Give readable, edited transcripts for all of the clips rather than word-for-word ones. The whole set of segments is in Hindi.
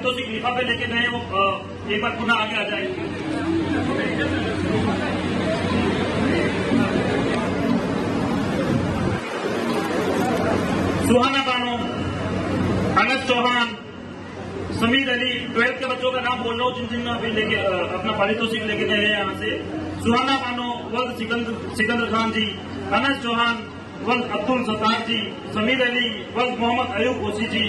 पारितोषिक लिफाफे लेके गए वो एक बार पुनः आगे आ जाएंगे। सुहाना बानो, अनस चौहान, समीर अली, 12th के बच्चों का नाम बोल रहा हूँ जिन जिन अभी लेके अपना पारितोषिक लेके गए हैं यहाँ से। सुहाना बानो वल्द सिकंदर खान जी, अनस चौहान वल्द अब्दुल सत्तार जी, समीर अली वल्द मोहम्मद अयूब ओसी जी।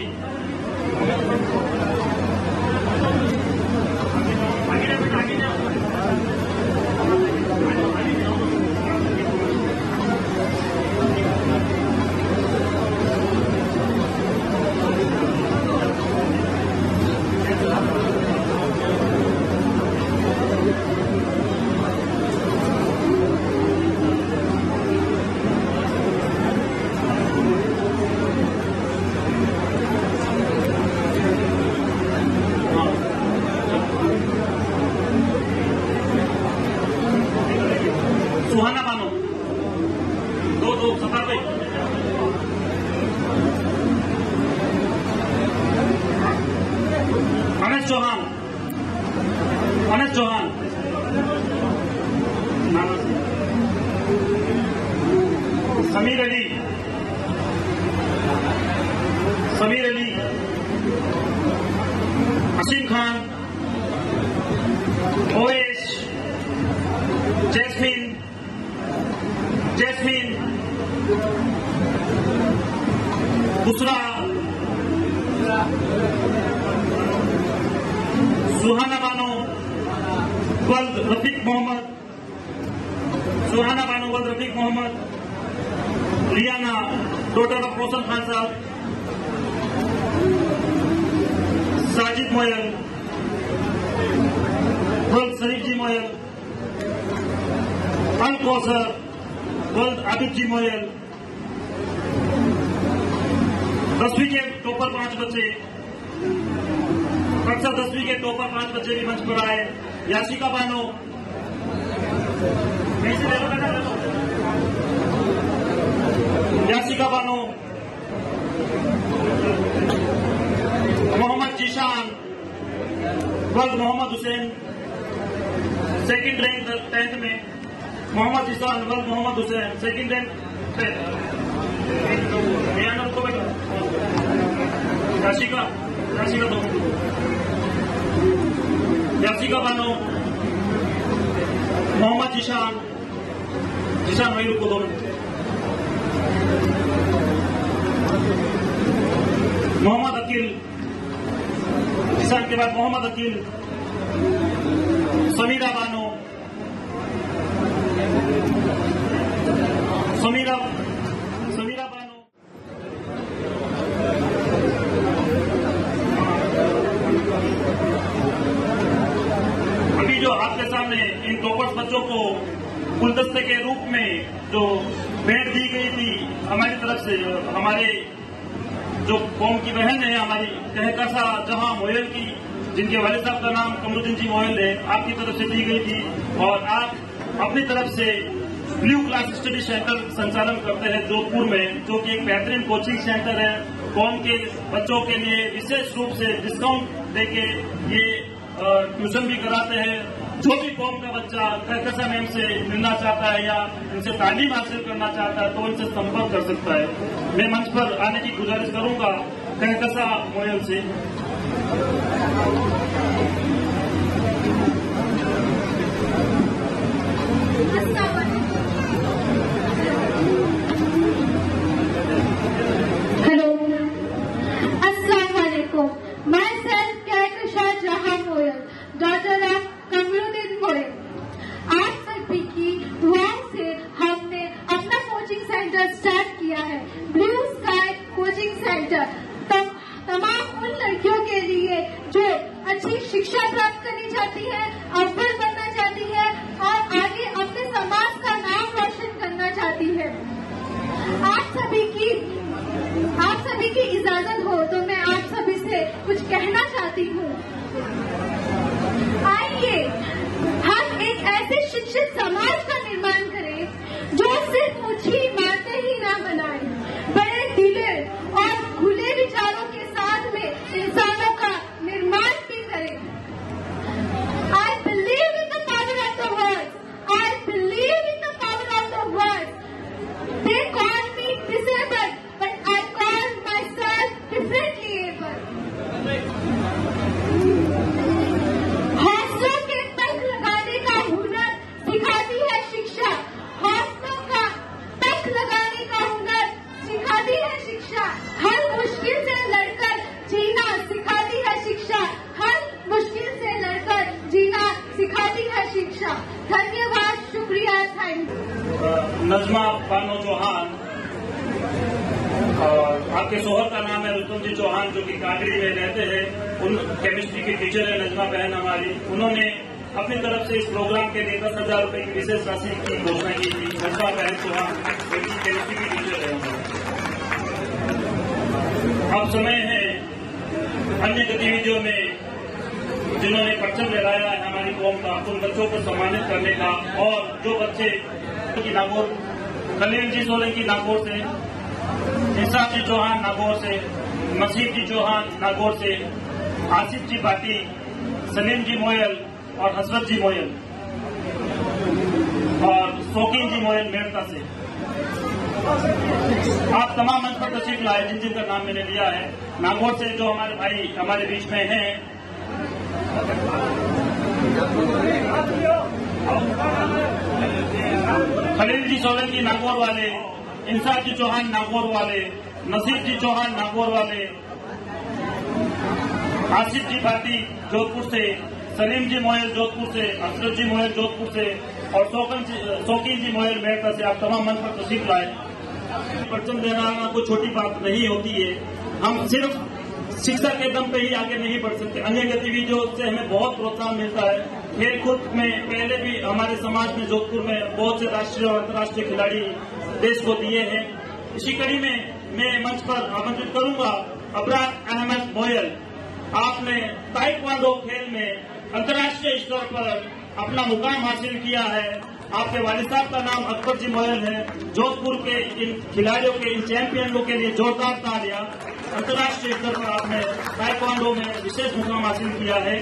सुहाना बानो दो सत्तार भाई, अनस चौहान समीर अली हसीम खान, ओएस, जैस्मीन, बुसरा, सुहाना बानो वल्द रफीक मोहम्मद, लियाना डॉटर ऑफ रोशन खान साहब, साजिद मोयल वल्द शरीफ जी मोयल, अल कौसर वल्द आबिद जी मोयल। 10वीं के टॉपर 5 बच्चे, कक्षा 10वीं के टॉपर 5 बच्चे भी मंच पर आए। याशिका बानो, मोहम्मद जीशान वल्द Mohammad Hussain, second rank 10th में। मोहम्मद जीशान वल्द मोहम्मद हुसैन, सेकंड रैंक। याशिका बानो, मोहम्मद जीशान वही रुको दो। मोहम्मद अकील, जीशान के बाद मोहम्मद अकील, समीरा बानो, समीरा बानो। अभी जो आपके सामने इन टॉपर्स बच्चों को गुलदस्ते के रूप में जो भेंट दी गई थी हमारी तरफ से, हमारे जो कौम की बहन है हमारी कहकसा जहां मोयल की, जिनके वालिद साहब का नाम कमरुद्दीन जी मोयल है, आपकी तरफ से दी गई थी। और आप अपनी तरफ से ब्लू क्लास स्टडी सेंटर संचालन करते हैं जोधपुर में, जो कि एक बेहतरीन कोचिंग सेंटर है। कौम के बच्चों के लिए विशेष रूप से डिस्काउंट देके ये ट्यूशन भी कराते हैं। जो भी कौम का बच्चा कहकसा मैम से मिलना चाहता है या उनसे तालीम हासिल करना चाहता है तो उनसे संपर्क कर सकता है। मैं मंच पर आने की गुजारिश करूंगा कहकसा मोयल से। हेलो, अस्सलाम वालेकुम। मैं सर कहकशा जहां मोयल, डॉटर ऑफ कमरुद्दीन मोयल। आप सभी की दुआओं से हमने अपना कोचिंग सेंटर स्टार्ट किया है, ब्लू स्काई कोचिंग सेंटर। तमाम उन लड़कियों के लिए जो अच्छी शिक्षा प्राप्त करनी चाहती है, अव्वल बनना चाहती है और आगे अपने समाज का नजमा बानो चौहान, और आपके शोहर का नाम है रुस्तम जी चौहान, जो कि कागड़ी में रहते हैं। उन केमिस्ट्री की टीचर है नजमा बहन हमारी। उन्होंने अपनी तरफ से इस प्रोग्राम के लिए 10,000 रुपए की विशेष राशि की घोषणा की थी। नजमा बहन चौहान केमिस्ट्री की टीचर है। अब समय है अन्य गतिविधियों में जिन्होंने परचम लहराया है हमारी कौम का, उन बच्चों को सम्मानित करने का। और जो बच्चे नागौर, खलील जी सोलंकी नागौर से, इंसाफ जी चौहान नागौर से, मसीह जी चौहान नागौर से, आसिफ जी भाटी, सलीम जी मोयल और हसरत जी मोयल और शौकीन जी मोयल मेड़ता से, आप तमाम मंच पर तशरीफ लाए जिन जिनका नाम मैंने लिया है। नागौर से जो हमारे भाई हमारे बीच में हैं, खलील जी सोलंकी नागौर वाले, इंसाफ जी चौहान नागौर वाले, नसीब जी चौहान नागौर वाले, आसिफ जी भाटी जोधपुर से, सलीम जी मोयल जोधपुर से, हसरत जी मोयल जोधपुर से और शौकीन जी मोयल मेड़ता से आप तमाम मंच पर तशरीफ लाए। परचम लहराना कोई छोटी बात नहीं होती है। हम सिर्फ शिक्षा के दम पे ही आगे नहीं बढ़ सकते, अन्य गतिविधियों से हमें बहुत प्रोत्साहन मिलता है। खेल कूद में पहले भी हमारे समाज में जोधपुर में बहुत से राष्ट्रीय और अंतर्राष्ट्रीय खिलाड़ी देश को दिए हैं। इसी कड़ी में मैं मंच पर आमंत्रित करूंगा अबरार अहमद मोयल। आपने ताइक्वांडो खेल में अंतर्राष्ट्रीय स्तर पर अपना मुकाम हासिल किया है। आपके वालिद साहब का नाम अकबर जी मोयल है। जोधपुर के इन खिलाड़ियों के, इन चैंपियनों के लिए जोरदार तालियां। अंतर्राष्ट्रीय स्तर पर आपने ताइक्वांडो में विशेष मुकाम हासिल किया है।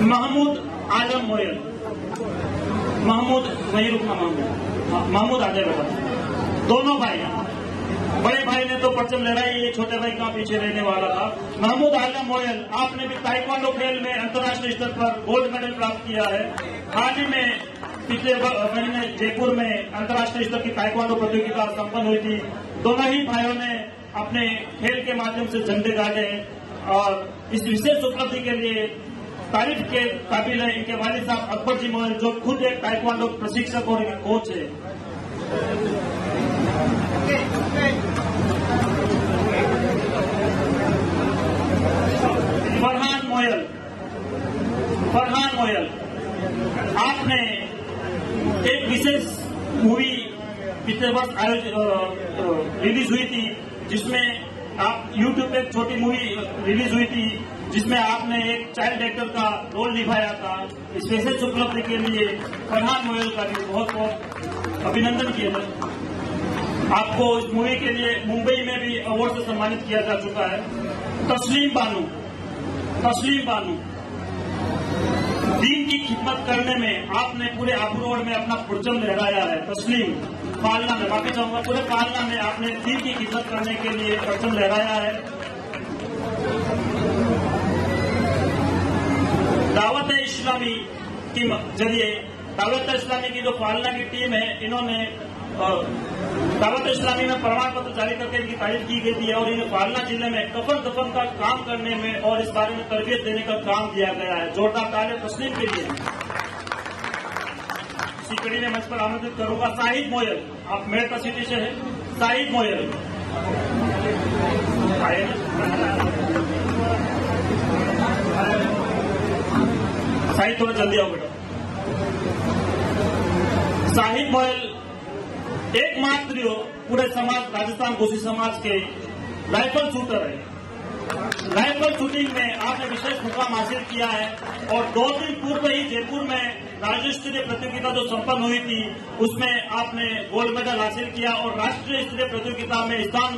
महमूद आलम मोयल, महमूद वहीं रुकना, महमूद आ जाए बेटा। दोनों भाई, बड़े भाई ने तो परचम लहराई, ये छोटे भाई कहाँ पीछे रहने वाला था। महमूद आलम मोयल, आपने भी ताइक्वांडो खेल में अंतर्राष्ट्रीय स्तर पर गोल्ड मेडल प्राप्त किया है। हाल ही में पिछले महीने जयपुर में अंतर्राष्ट्रीय स्तर की ताइक्वांडो प्रतियोगिता संपन्न हुई थी। दोनों ही भाइयों ने अपने खेल के माध्यम से झंडे गाड़े और इस विशेष उपलब्धि के लिए तारीफ के काबिल है इनके वालिद साहब अकबर जी मोयल, जो खुद एक ताइक्वांडो प्रशिक्षक और कोच है। फरहान मोयल, आपने एक विशेष मूवी पिछले वर्ष रिलीज हुई थी, जिसमें आप यूट्यूब पे एक छोटी मूवी रिलीज हुई थी जिसमें आपने एक चाइल्ड एक्टर का रोल निभाया था। इस विशेष उपलब्धि के लिए फरहान मोयल का भी बहुत बहुत अभिनंदन किया था। आपको इस मूवी के लिए मुंबई में भी अवार्ड से सम्मानित किया जा चुका है। तस्लीम बानू, दीन की खिदमत करने में आपने पूरे आबू रोड में अपना परचम लहराया है। तस्लीम पालना में, माफी चाहूंगा, पूरे पालना में आपने दीन की खिदमत करने के लिए परचम लहराया है। दावत इस्लामी के जरिए, दावत इस्लामी की जो पालना की टीम है, इन्होंने दावत इस्लामी में प्रमाण पत्र जारी करके इनकी तारीफ की गई थी और इन्हें पालना जिले में कफन दफन का काम करने में और इस बारे में तरबियत देने का काम दिया गया है। जोरदार तालियां तस्लीम के लिए। इसी कड़ी में मंच पर आमंत्रित करूंगा शाहिद मोयल, आप मेड़ता सिटी से हैं। शाहिद मोयल शाहिद थोड़ा जल्दी आओ बेटा। शाहिद मोयल एकमात्र पूरे समाज, राजस्थान घोषी समाज के राइफल शूटर है। राइफल शूटिंग में आपने विशेष मुकाम हासिल किया है और 2 दिन पूर्व ही जयपुर में राज्य स्तरीय प्रतियोगिता जो संपन्न हुई थी उसमें आपने गोल्ड मेडल हासिल किया और राष्ट्रीय स्तरीय प्रतियोगिता में स्थान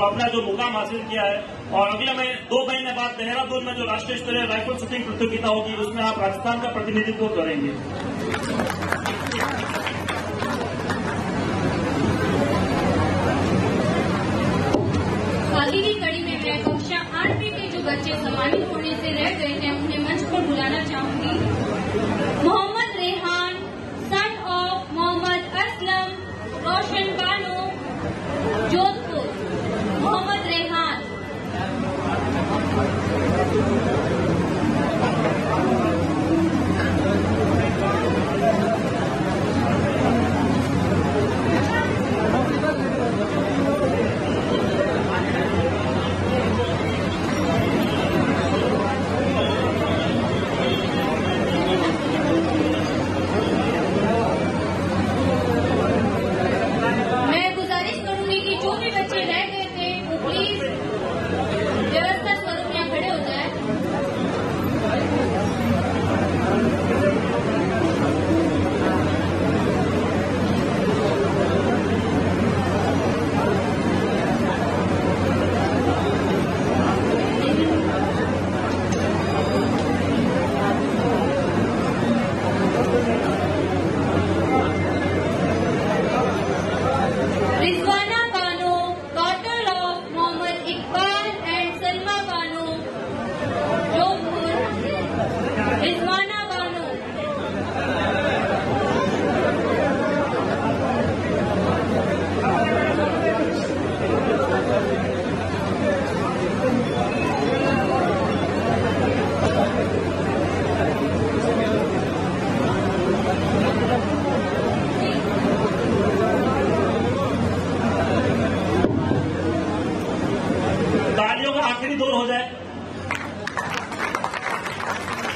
अपना जो मुकाम हासिल किया है। और अगले महीने 2 महीने बाद देहरादून में जो राष्ट्रीय स्तरीय राइफल शूटिंग प्रतियोगिता होगी उसमें आप राजस्थान का प्रतिनिधित्व करेंगे। अगली कड़ी में मैं कक्षा 8वीं के जो बच्चे सम्मानित होने से रह गए हैं उन्हें मंच पर बुलाना चाहूंगी। Mohammad Rehan, son of Mohammad Aslam, Roshan Bano, Jodhpur. मोहम्मद रेहान।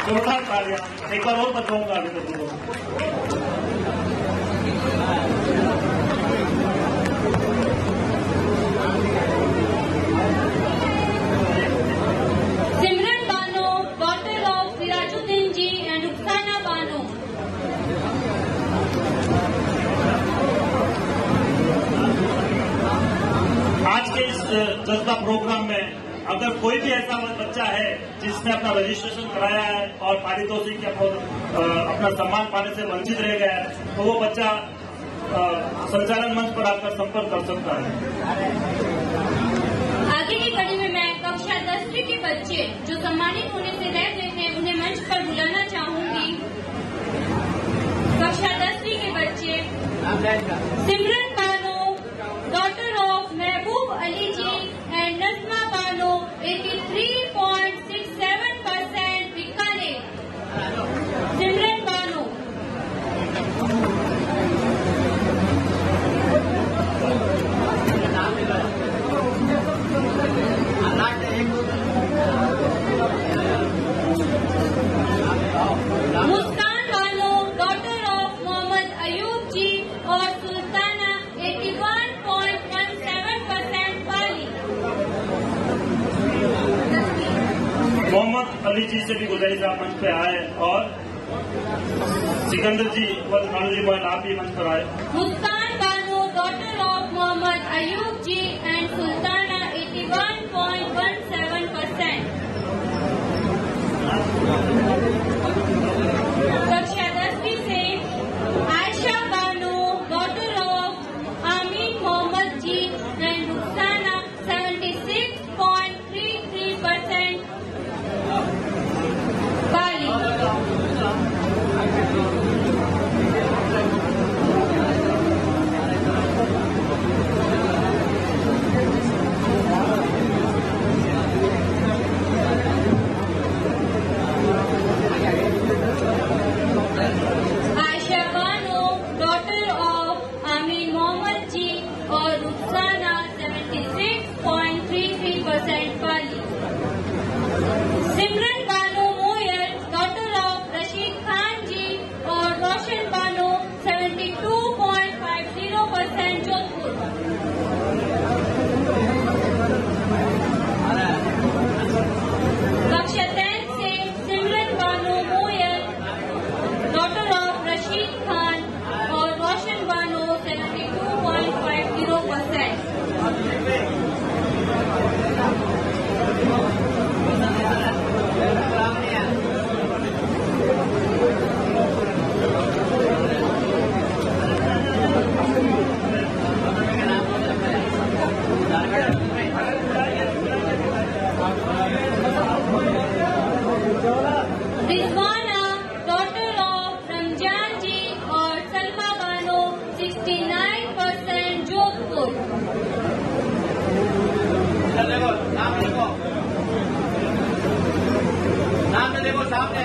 जोरदार तालियां एक बार और बच्चों का आगे तो Simran Bano, daughter of Sirajuddin ji and Rukhsana Bano. आज के इस जज्बा प्रोग्राम में अगर कोई भी ऐसा बच्चा है जिसने अपना रजिस्ट्रेशन कराया है और पारितोषिक या अपना सम्मान पाने से वंचित रह गया है तो वो बच्चा संचालन मंच पर आकर संपर्क कर सकता है। आगे की कड़ी में मैं कक्षा 10वीं के बच्चे जो सम्मानित होने से रह गए थे उन्हें मंच पर बुलाना चाहूंगी। कक्षा 10वीं के बच्चे सिमरन Bano, daughter of Mehboob Ali ji and Nasma Bano, 83.67% Bikaner. Simran Bano. Muskan Bano, daughter of Mohammad Ayub ji और सुल्ताना, 81.17% पाली। मोहम्मद अली जी से भी गुजारिश आप मंच पे आए और सिकंदर जी व नॉलेज बॉय आप भी मंच पर आए। Muskan Bano, daughter of Mohammad Ayub ji and Sultana, 81.17%। कक्षा 10वीं से Ayesha Bano, daughter of Amin Mohammad ji and Rukhsana, 76.33% Pali. Ayesha Bano, daughter of Amin Mohammad ji और रुखसाना, 76.33% पाली। सिमरन बानो मोयर, डॉटर ऑफ रशीद खान जी और रोशन बानो, 72.50% जोधपुर। कक्षा 10 से सिमरन बानो मोयर, डॉटर ऑफ रशीद खान और रोशन बानो, 72.50%। रिजवाना, डॉटर ऑफ रमजान जी और सलमा बानो, 69% जोधपुर। नाम देखो सामने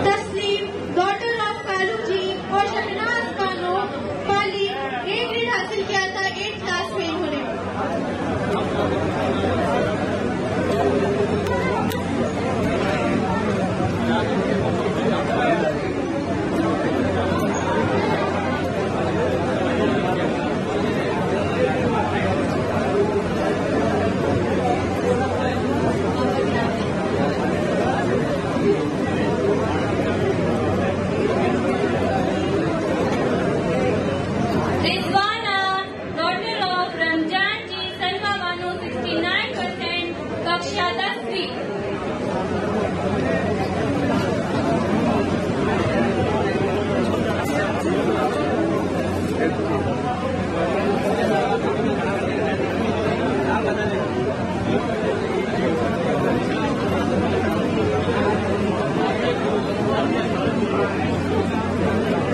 तस्लीम, डॉटर ऑफ कालू जी और शहनाज बानो, पाली, A ग्रेड हासिल किया था 8th क्लास में इन्होंने। रिजवाना, डॉटर ऑफ रमजान जी, सलमा बानो, 69%। कक्षा 10वीं।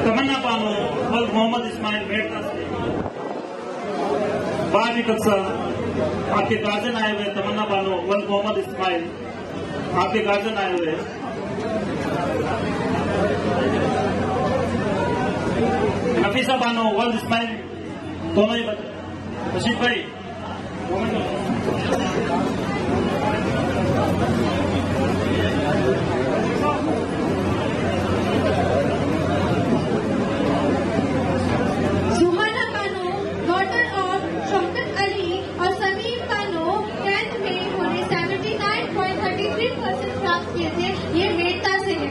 तमन्ना बानो और मोहम्मद इस्माइल मेड़ता से 12वीं कक्षा आपके गार्जियन आए हुए। तमन्ना बानो व मोहम्मद इस्माइल आपके गार्जियन आए हुए। नफीसा बानो, वर्ल्ड इस्माइल, दोनों ही बच्चे। रशीद भाई सुहाना बानो, डॉटर ऑफ शौकत अली और समीर बानो 10th में इन्होंने 79.33% प्राप्त किए थे। ये मेड़ता से है।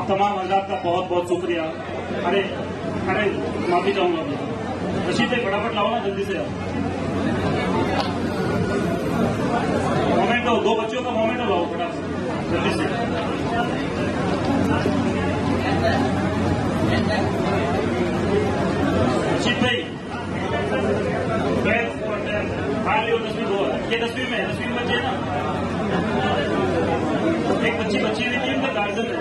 तमाम हजरात का बहुत बहुत शुक्रिया। अरे अरे माफी चाहूंगा मैं। रशीद भाई फटाफट लाओ ना जल्दी से। मोमेंटो, 2 बच्चों का मोमेंटो लाओ फटाफट जल्दी से। रशीद भाई हार लियो 10वीं 2 ये 10वीं में बच्चे है ना। एक बच्ची भी थी उनका गार्जियन है।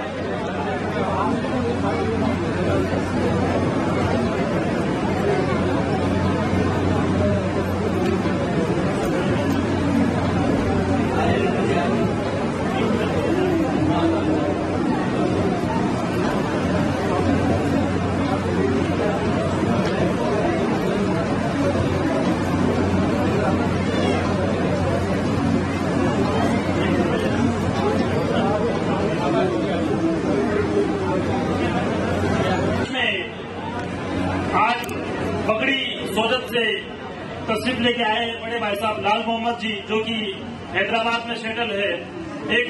बगड़ी सोजत से तशरीफ लेके आए हैं बड़े भाई साहब लाल मोहम्मद जी, जो कि हैदराबाद में सेटल है। एक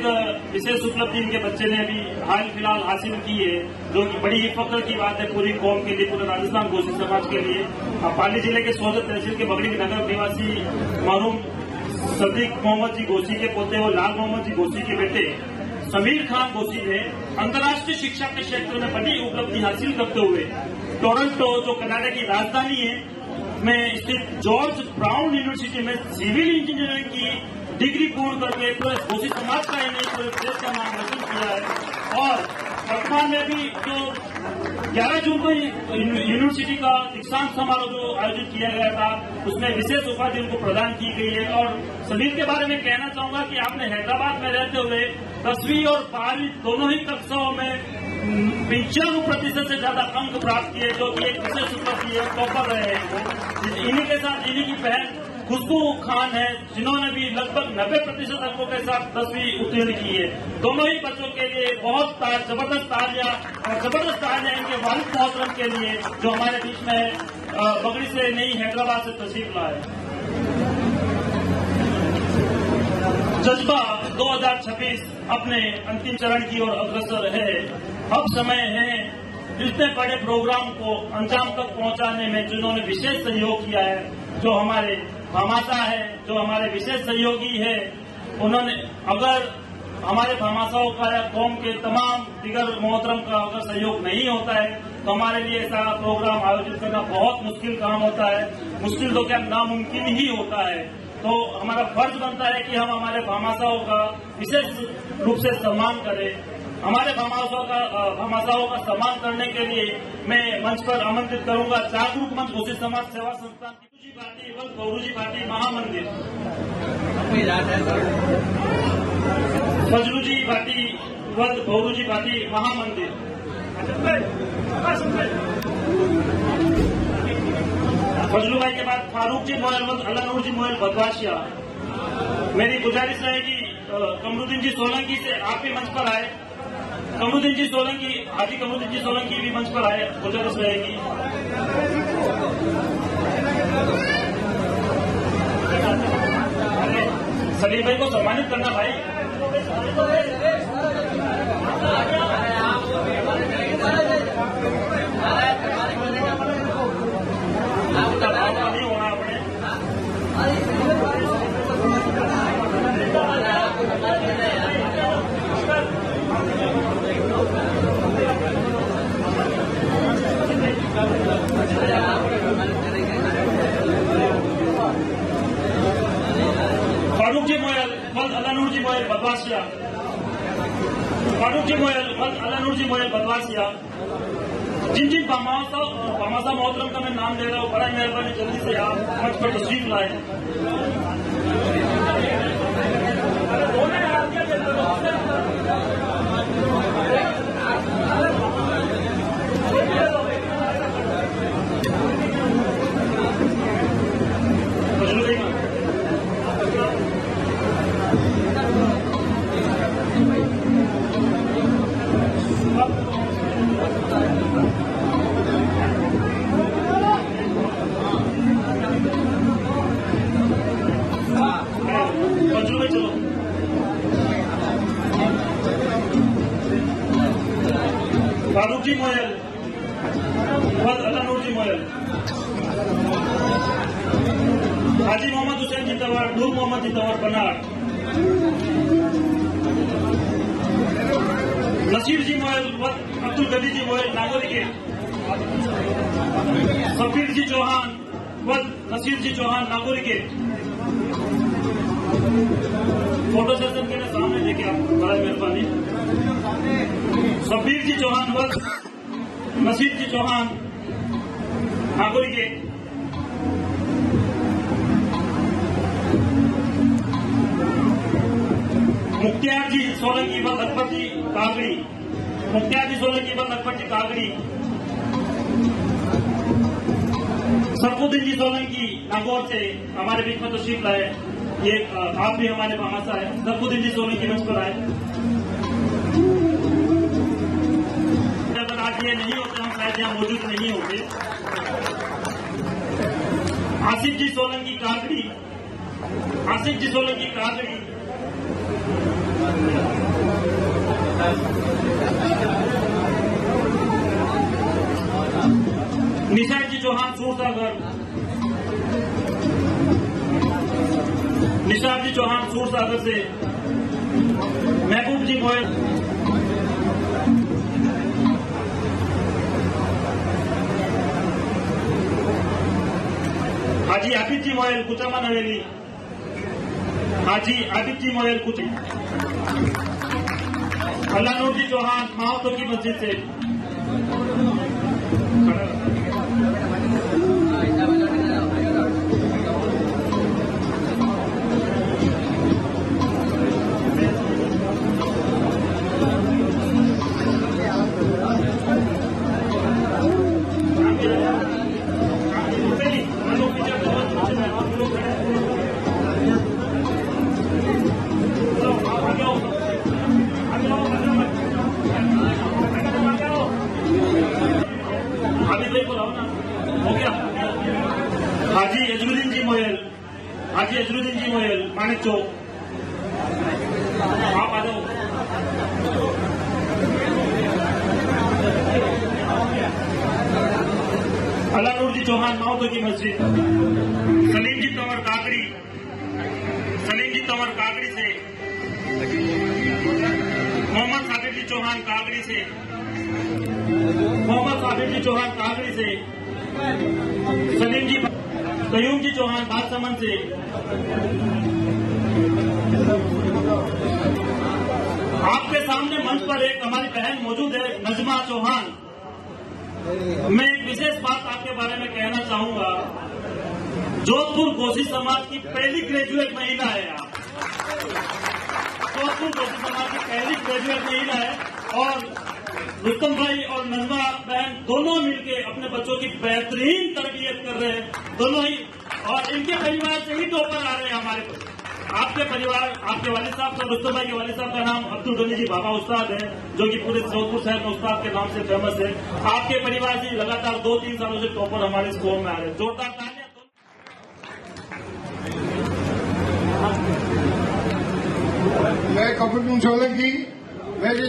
विशेष उपलब्धि इनके बच्चे ने अभी हाल फिलहाल हासिल की है, जो कि बड़ी ही फख्र की बात है पूरी कौम के लिए, पूरे राजस्थान गोसी समाज के लिए। पाली जिले के सोजत तहसील के बगड़ी नगर निवासी मरहूम सदीक मोहम्मद जी गोसी के पोते और लाल मोहम्मद जी गोसी के बेटे समीर खान गोसी ने अंतर्राष्ट्रीय शिक्षा के क्षेत्र में बड़ी उपलब्धि हासिल करते हुए टोरंटो, जो कनाडा की राजधानी है, में स्थित जॉर्ज ब्राउन यूनिवर्सिटी में सिविल इंजीनियरिंग की डिग्री पूर्ण करके पूरे घोसी समाज का ही नहीं पूरे देश का नाम रोशन किया है। और वर्तमान में भी जो 11 जून को यूनिवर्सिटी का दीक्षांत समारोह जो आयोजित किया गया था, उसमें विशेष उपाधि उनको प्रदान की गई है। और समीर के बारे में कहना चाहूंगा कि आपने हैदराबाद में रहते हुए 10वीं और 12वीं दोनों ही कक्षाओं में 95% से ज्यादा अंक प्राप्त किए, जो कि एक विशेष उपलब्धि है, टॉपर रहे हैं। इन्हीं के साथ इन्हीं की बहन खुशबू खान है, जिन्होंने भी लगभग 90% अंकों के साथ 10वीं उत्तीर्ण की है। दोनों ही बच्चों के लिए बहुत जबरदस्त तालियां और जबरदस्त तालियां इनके वालिद मोहतरम के लिए, जो हमारे बीच में बगड़ी से नहीं हैदराबाद से तशरीफ लाए। जज्बा 2026 अपने अंतिम चरण की ओर अग्रसर है। अब समय है इतने बड़े प्रोग्राम को अंजाम तक पहुंचाने में जिन्होंने विशेष सहयोग किया है, जो हमारे भामाशाह है, जो हमारे विशेष सहयोगी है। उन्होंने अगर हमारे भामाशाहों का या कौम के तमाम दिगर मोहतरम का अगर सहयोग नहीं होता है, तो हमारे लिए ऐसा प्रोग्राम आयोजित करना बहुत मुश्किल काम होता है। मुश्किल तो क्या, नामुमकिन ही होता है। तो हमारा फर्ज बनता है कि हम हमारे भामाशाहों का विशेष रूप से सम्मान करें। हमारे भामाशाहों का सम्मान करने के लिए मैं मंच पर आमंत्रित करूंगा जागरूक मंच घोसी समाज सेवा संस्थान की भाटी व गौरूजी भाटी महामंदिर, फजलूजी भाटी व गौरूजी भाटी महामंदिर, फजलू भाई के बाद फारूक जी मोयल व अलानूर जी मोयल बदवाशिया। मेरी गुजारिश रहेगी कमरुद्दीन जी सोलंकी से आप भी मंच पर आए। कमरुद्दीन जी सोलंकी, हाजी कमरुद्दीन जी सोलंकी भी मंच पर आए, गुजारिश रहेगी। सलीम भाई को सम्मानित करना भाई। बदवासिया, फारूक जी मोयल अलानूर जी मोयल बदवासिया, जिन जिन बामासा मोहतरम का मैं नाम ले रहा हूँ, बड़ा मेहरबानी जल्दी से आप मंच पर तशरीफ लाए। चलो फारूक जी मोयल, अलानूर जी मोयल, हाजी मोहम्मद हुसैन जी तंवर, नूर मोहम्मद जी तंवर बनार, नसीर जी मोयल, अब्दुल गनी जी मोयल नागौरी के, सफीर जी चौहान व नसीर जी चौहान नागौरी के। फोटो सेशन के सामने लेके आप, बड़ा मेहरबानी। सफीर जी चौहान व नसीर जी चौहान नागौरी के। मुख्तियार जी सोलंकी व लखपत जी कागड़ी, मुख्तियार जी सोलंकी व लखपत जी कागड़ी। सरफुद्दीन जी सोलंकी नागौर से हमारे बीच में तशरीफ लाए। ये आप भी हमारे भामासा है। सरफुद्दीन जी सोलंकी मंच पर आए। अगर आज ये नहीं होते, हम शायद यहाँ मौजूद नहीं होते। आसिफ जी सोलंकी कागड़ी, आसिफ जी सोलंकी कागड़ी। निशार जी चौहान सूरसागर, निशार जी चौहान सूरसागर से। महबूब जी मोयल, हाजी आबिद जी मोयल कुचामा नवेली, हाजी आबिद जी मोयल कुच। अलानूर जी चौहान माहौतो की मस्जिद से। हाजी अजरुद्दीन जी मोयल, हाजी अजरुद्दीन जी मोयल मानिक चौक। आप आ जाओ। अलानूर जी चौहान माहौतो की मस्जिद। सलीम जी तंवर कागड़ी, सलीम जी तंवर कागड़ी से। मोहम्मद साबिर जी चौहान कागड़ी से, मोहम्मद साबिर जी चौहान कागड़ी से। सलीम जी कयूम जी चौहान बादसमंद से। आपके सामने मंच पर एक हमारी बहन मौजूद है, नजमा चौहान। मैं एक विशेष बात आपके बारे में कहना चाहूंगा। जोधपुर कोसी समाज की पहली ग्रेजुएट महिला है आप। जोधपुर कोसी समाज की पहली ग्रेजुएट महिला है और रुस्तम भाई और नजमा बहन दोनों मिलके अपने बच्चों की बेहतरीन तरबियत कर रहे हैं, दोनों ही। और इनके परिवार से ही टॉपर आ रहे हैं हमारे पास। आपके परिवार, आपके वालिद साहब का, रुस्तम भाई के वालिद साहब का नाम अब्दुल गनी जी बाबा उस्ताद है, जो कि पूरे जोधपुर शहर में उस्ताद के नाम से फेमस है। आपके परिवार से लगातार 2-3 सालों से टॉपर हमारे स्कूल में आ रहे हैं। जोरदार तालियां। मैं कपूर सोलंकी, मेरी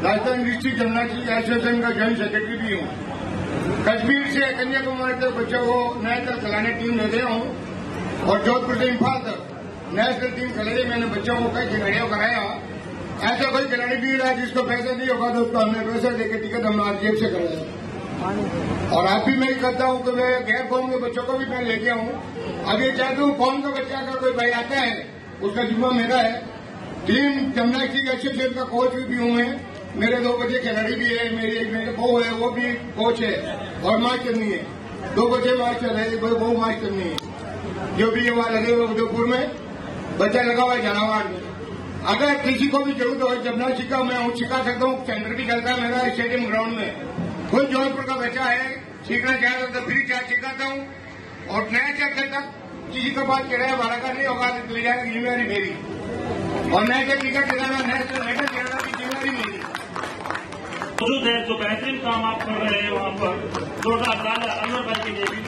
राजस्थान डिस्ट्रिक्ट जमुना की एसोसिएशन का जॉइंट सेक्रेटरी भी हूँ। कश्मीर से कन्याकुमारी तक बच्चों को नेशनल खिलाने टीम ले गया हूँ और जोधपुर से इम्फाल तक नेशनल टीम खिलाई। मैंने बच्चों को कई खिलाड़ियों कराया। ऐसा कोई खिलाड़ी भी रहा जिसको पैसा नहीं होगा तो उसको हमने पैसा देकर टिकट हमने जेब से कराया। और आप भी मैं करता हूँ कि मैं गैर कौम के बच्चों को भी मैं लेके आऊँ। अब ये चाहता हूँ कौन का बच्चा अगर कोई भाई आता है उसका जिम्मा मेरा है। टीम जिम्नास्टिक एसोसिएशन का कोच भी हूं मैं। मेरे 2 बच्चे खिलाड़ी भी है, मेरे बहू है वो भी कोच है और मास्टरनी है। 2 बच्चे मास्टर है, बहू मास्टरनी है। जो भी वहां लगे हुए उदयपुर में बच्चा लगा हुआ है झालावाड़ में। अगर किसी को भी जरूरत हो जिम्नास्टिक का, मैं सिखा सकता हूँ। सेंटर भी चलता है मेरा स्टेडियम ग्राउंड में। कोई जौनपुर का बच्चा है सीखना चाहता तो फ्री चार्ज सिखाता हूँ और नया चक्कर तक किसी के पास किराया भाड़ा का नहीं होगा तो ले जाएगी जिम्मेदारी मेरी। और नया चक्कर टिकट दिलाना, नया लेटर दिलाना की जिम्मेदारी मेरी। मौजूद है जो बेहतरीन काम आप कर रहे हैं वहाँ पर जोरदार तालियां अनवर भाई के लिए भी।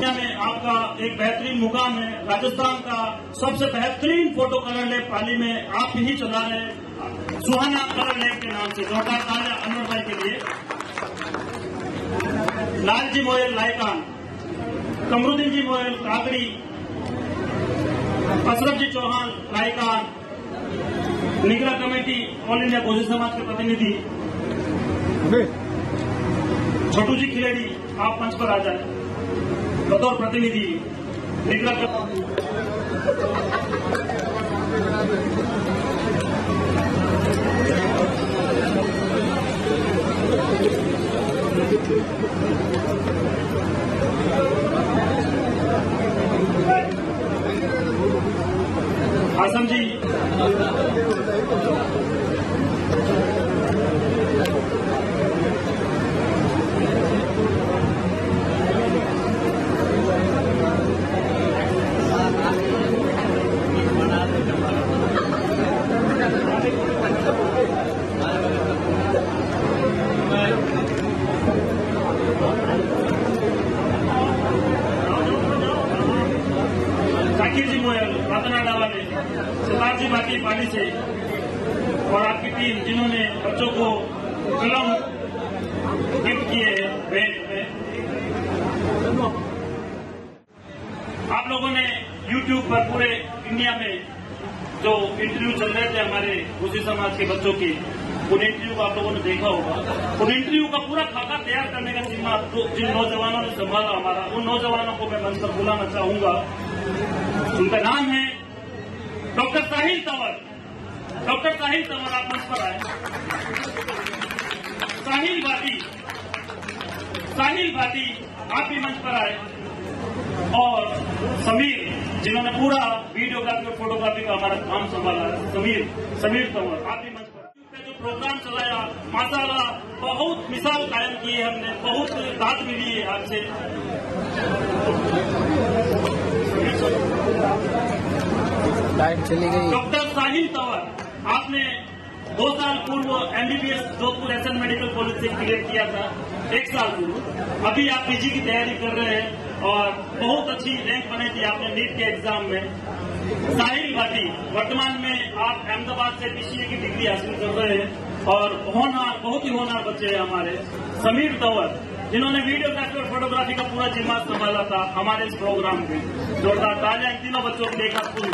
में आपका एक बेहतरीन मुकाम है। राजस्थान का सबसे बेहतरीन फोटो कलर लैब पाली में आप ही चला रहे हैं, सुहाना कलर लैब के नाम से। जोरदार तालियां अनवर भाई के लिए। लालजी मोयल लाइकान, कमरुद्दीन जी मोयल काकड़ी, अशरफ जी चौहान लाइकान, निगरा कमेटी ऑल इंडिया गोजी समाज के प्रतिनिधि छोटू जी खिलेड़ी, आप मंच पर आ जाए बतौर प्रतिनिधि निगरा आसम जी, जाकिर जी मोयल रतनाडा वाले, सरदार जी भाटी पानी से और आपकी टीम जिन्होंने बच्चों को कलम गिफ्ट किए हैं भेंट में। आप लोगों ने YouTube पर पूरे इंडिया में जो इंटरव्यू चल रहे थे हमारे गोजी समाज के बच्चों के, उन इंटरव्यू को आप लोगों ने देखा होगा। उन इंटरव्यू का पूरा खाका तैयार करने का जिम्मा जिन नौजवानों ने संभाला हमारा, उन नौजवानों को मैं मंच पर बुलाना चाहूंगा। उनका नाम है डॉक्टर साहिल तंवर। डॉक्टर साहिल तंवर, आप मंच पर आए। साहिल भाटी आप भी मंच पर आए। और समीर, जिन्होंने पूरा वीडियोग्राफी और फोटोग्राफी का हमारा काम संभाला है, समीर तंवर, आप भी मंच पर। जो प्रोग्राम चलाया माशाल्लाह, बहुत मिसाल कायम की है हमने, बहुत दाद मिली है आपसे। लाइट चली गई। डॉक्टर साहिल तंवर, आपने 2 साल पूर्व MBBS Jodhpur SN medical college से क्लियर किया था, 1 साल पूर्व। अभी आप PG की तैयारी कर रहे हैं और बहुत अच्छी रैंक बनाई थी आपने नीट के एग्जाम में। साहिल भाटी, वर्तमान में आप अहमदाबाद से PCA की डिग्री हासिल कर रहे हैं और बहुत ही होनहार बच्चे हैं हमारे। समीर तंवर, जिन्होंने वीडियोग्राफी और फोटोग्राफी का पूरा जिम्मा संभाला था हमारे इस प्रोग्राम में। जोरदार तालियां इन तीनों बच्चों के लिए एक पूरी।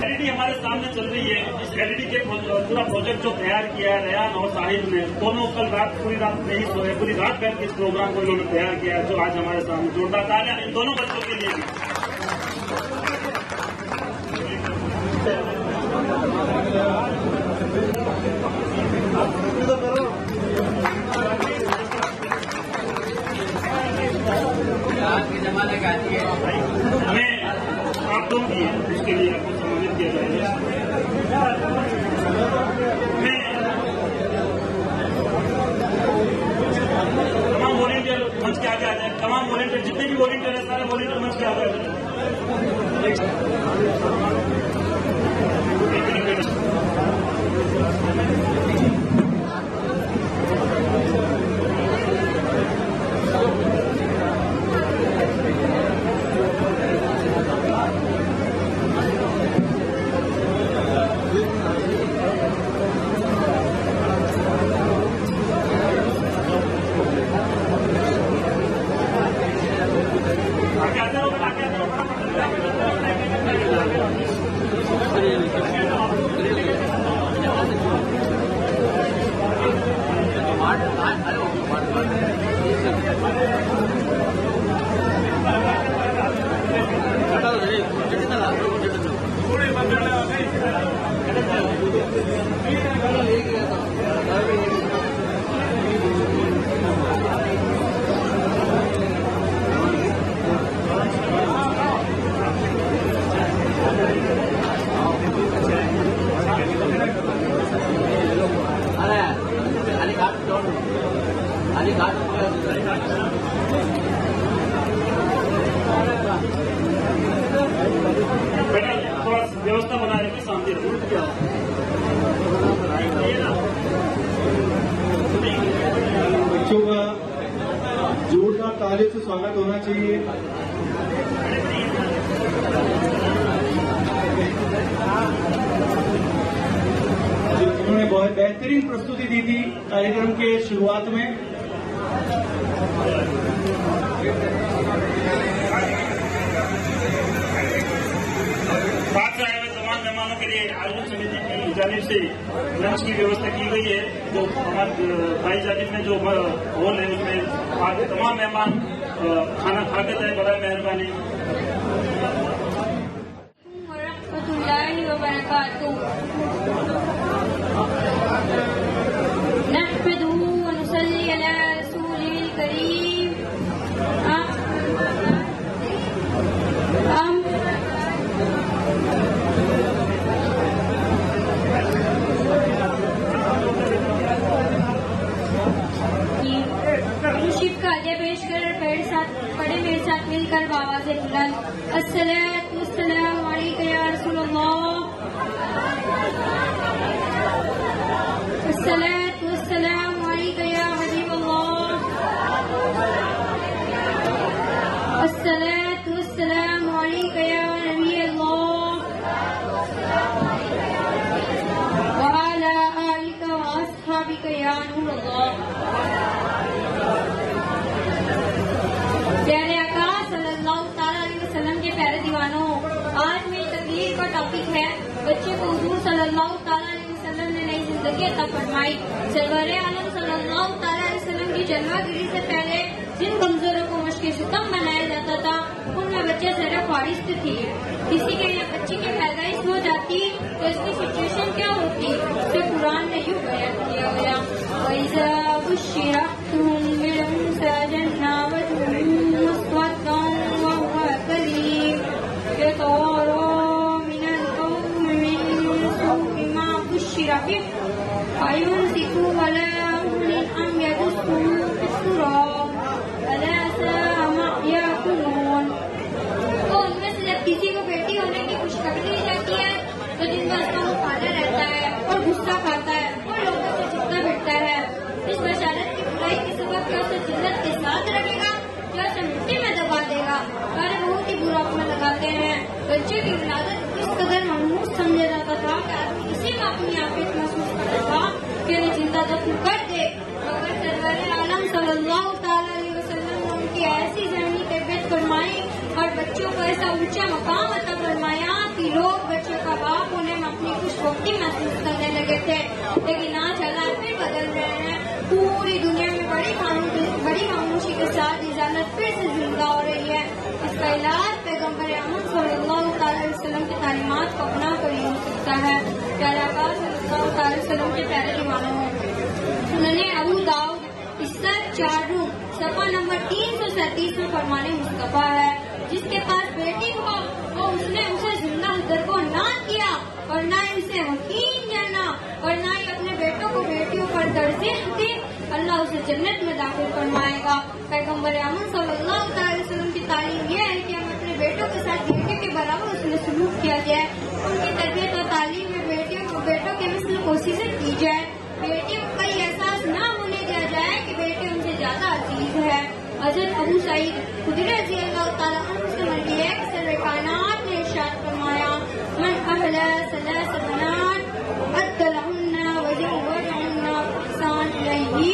LED हमारे सामने चल रही है। इस LED के पूरा प्रोजेक्ट जो तैयार किया है रेहान और साहिल ने, दोनों कल रात पूरी रात नहीं सोए, पूरी रात बैठ के इस प्रोग्राम को इन्होंने तैयार किया है जो आज हमारे सामने। जोरदार तालियां इन दोनों बच्चों के लिए भी। आज के जमाने का है हमें आप दोनों की है, उसके लिए आपको सम्मानित किया जाएगा। तमाम वॉलंटियर मंच के आगे आ जाए। तमाम वॉलंटियर, जितने भी वॉलंटियर है सारे वॉलंटियर मंच के आगे आ जाए। आगे आते हो, आगे आते हो। बेटा थोड़ा व्यवस्था बना रहे सामने बच्चों का जोरदार तालियों से स्वागत होना चाहिए। उन्होंने बहुत बेहतरीन प्रस्तुति दी थी कार्यक्रम के शुरुआत में। साथ से आए हुए तमाम मेहमानों के लिए आयोजन समिति की जानिब से लंच की व्यवस्था की गई है। जो हमारे भाई जानिब में जो हॉल है उसमें आगे तमाम मेहमान खाना खा के जाए, बड़ा मेहरबानी। नहमदुहु व नुसल्ली अला रसूलिल करीम। शिव का अदय पेश कर पढ़े मेरे साथ मिलकर बाबा से बुलंद अस्सलातु वस्सलामु अलैका या रसूलल्लाह, अस्सलातु वस्सलामु अलैका या हबीबल्लाह, अस्सलातु वस्सलामु अलैका या नबीयल्लाह व अला आलिका व अस्हाबिका या नूरल्लाह। प्यारे आका सल्लल्लाहु ताला अलैहि वसल्लम के प्यारे दीवानों, आज मेरी तकरीर का टॉपिक है बच्चे को हुजूर सल्लल्लाहु ताला अलैहि वसल्लम ने नई जिंदगी अता फरमाई। सरवरे आलम सल्लल्लाहु ताला अलैहि वसल्लम की जन्मगिरी से पहले जिन कमजोरों को मशक़े सितम बनाया जाता था उनमें बच्चे जरा ख्वारिस्त थे। किसी के या बच्चे की पैदाइश हो जाती तो इसकी सिचुएशन क्या होती, इसे कुरान ने यूँ बयान किया गया, वइज़ा बुश्शिरतुम बिल-उन्सा जन्ना वजुहुम मुस्वद्दन व हुवा कज़ीम यतवारा मिनल क़ौमि मिन सूइ मा बुश्शिरा बिहि अयुमसिकु अला हुनिन अम यदुस्सुहु फिस्सुराब अला साअ मा याकुलून। तो उनमें से जब किसी को बेटी होने की खुशखबरी दी जाती है तो दिन भर उसका मुँह काला रहता है और गुस्सा खाता है और लोगों से चिपका बैठता है। इस बशारत की बुराई की सबब क्या उसे जिल्लत के साथ रखेगा या उसे मिट्टी में दबा देगा। सारे बहुत ही बुरा अपना लगाते हैं। बच्चे की विलादत इस कदर मनहूस समझा जाता था कि आदमी इसी में अपनी आफियत महसूस करता था कि उन्हें जिंदा दफन कर दे। मगर सरवरे आलम सल्लल्लाहु ताला अलैहि वसल्लम ने उनकी ऐसी ज़हनी तरबियत फरमाई और बच्चों को ऐसा ऊंचा मकाम अता फरमाया कि लोग बच्चों का बाप होने में अपनी खुशबख्ती महसूस करने लगे थे। लेकिन आज हालात फिर बदल रहे हैं। पूरी दुनिया में बड़ी खामोशी के साथ इजाजत फिर से जिंदा हो रही है। इसका इलाज पैगम्बर अहमद सल्लल्लाहु अलैहि वसल्लम की तालीमात को अपना कर ही हो सकता है। प्यारे आका सल्लल्लाहु अलैहि वसल्लम के प्यारे दीवानों, उन्होंने अबू दाऊद हिस्सा 4 सफा नंबर 337 में फरमाने मुस्तफा है, जिसके पास बेटी हो तो उसने उसे जिंदा दरको ना किया और ना ही उसे वकील जाना और ना ही अपने बेटों को बेटियों पर तरजीह दी, अल्लाह उसे जन्नत में दाखिल फरमाएगा। पैगम्बर अहमद सल्लल्लाहु अलैहि वसल्लम की तालीम यह है कि हम अपने बेटों के साथ बेटे के बराबर उसमें सलूक किया जाए। उनकी तरबियत और तालीम में बेटों के मिसल कोशिशें की जाए। बेटियों को कई एहसास न होने दिया जाए कि बेटे उनसे ज्यादा अजीज है। हज़रत अबू सईद खुदरी रज़ी अल्लाह तआला अन्हु से मरवी है कि सर्वे कायनात ने इरशाद फरमाया, मन अहला सलास बनात अद्दलहुन्ना व ज़व्वजहुन्ना बिइहसान इलैहि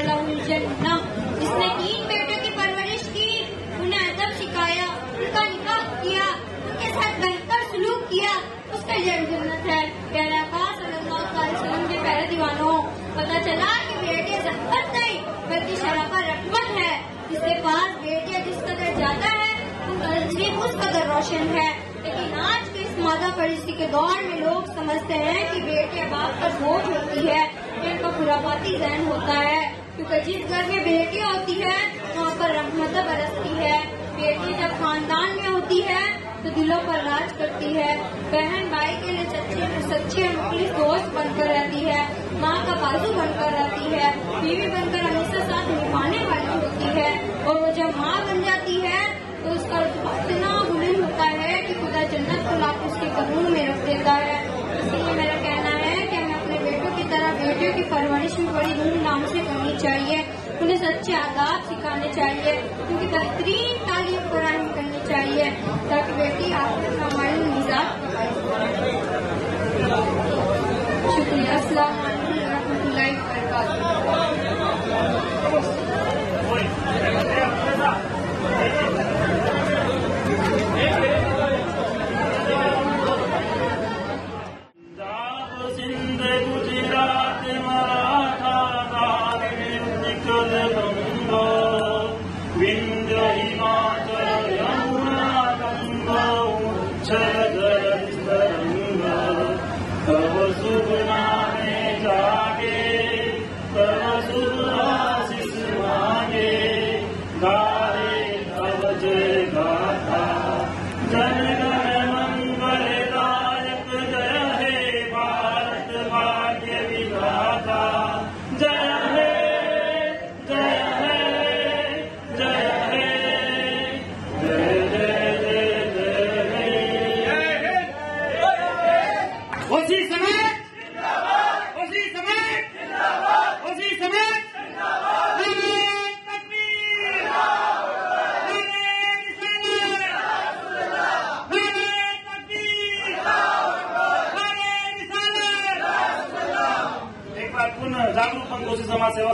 लहुल जन्नह। जिसने 3 बेटों की परवरिश की, उन्हें अदब सिखाया, उनका निकाह किया, उनके साथ बेहतर सलूक किया, उसका यह जन्नत है। प्यारे आका सल्लल्लाहु अलैहि वसल्लम के प्यारे दीवानों, पता चला कि बेटे ज़फ़्फ़त नहीं बल्कि शराफ़त रहमत है। जिसके पास बेटियां जिस कदर ज्यादा है उनका नसीब उस कदर रोशन है। लेकिन आज के इस मादा परिस्थिति के दौर में लोग समझते हैं कि बेटियां बाप पर बोझ होती है, इनका खुरापाती जहन होता है, क्योंकि जिस घर में बेटियां होती है वहाँ पर रहमत बरसती है। बेटी जब खानदान में होती है तो दिलों पर राज करती है, बहन भाई के लिए सच्ची और मुखलिस दोस्त बनकर रहती है, माँ का बाजू बनकर रहती है, बीवी बनकर हमेशा साथ निभाने वाली होती है। और वो जब माँ बन जाती है तो उसका रुतबा इतना बुलंद होता है कि खुदा जन्नत को लाकर उसके कदमों में रख देता है। इसलिए मेरा कहना है कि हमें अपने बेटों की तरह बेटियों की परवरिश भी बड़ी धूमधाम से करनी चाहिए, उन्हें सच्चे आदाब सिखाने चाहिए, उनकी बेहतरीन तालीम फराहम करनी चाहिए ताकि बेटी आपके हमारे निजात पाए। शुक्रिया। अस्सलाम वालेकुम रहमतुल्लाहि व पंजाब सिंध गुजरात मराठा गंगा विंध्य हिमाचल यमुना गंगा उच्छल तरंगा तव शुभ नामे जागे तव शुभ आशीष मांगे गाए तव जय गाथा जन गण मंगलदायक जय हे भारत भाग्य विधाता जय हे जय हे जय हे जय जय जय जय हे। उसी समय उसी समय उसी समय एक बार पुनः जागरूक पंथों से समाज सेवा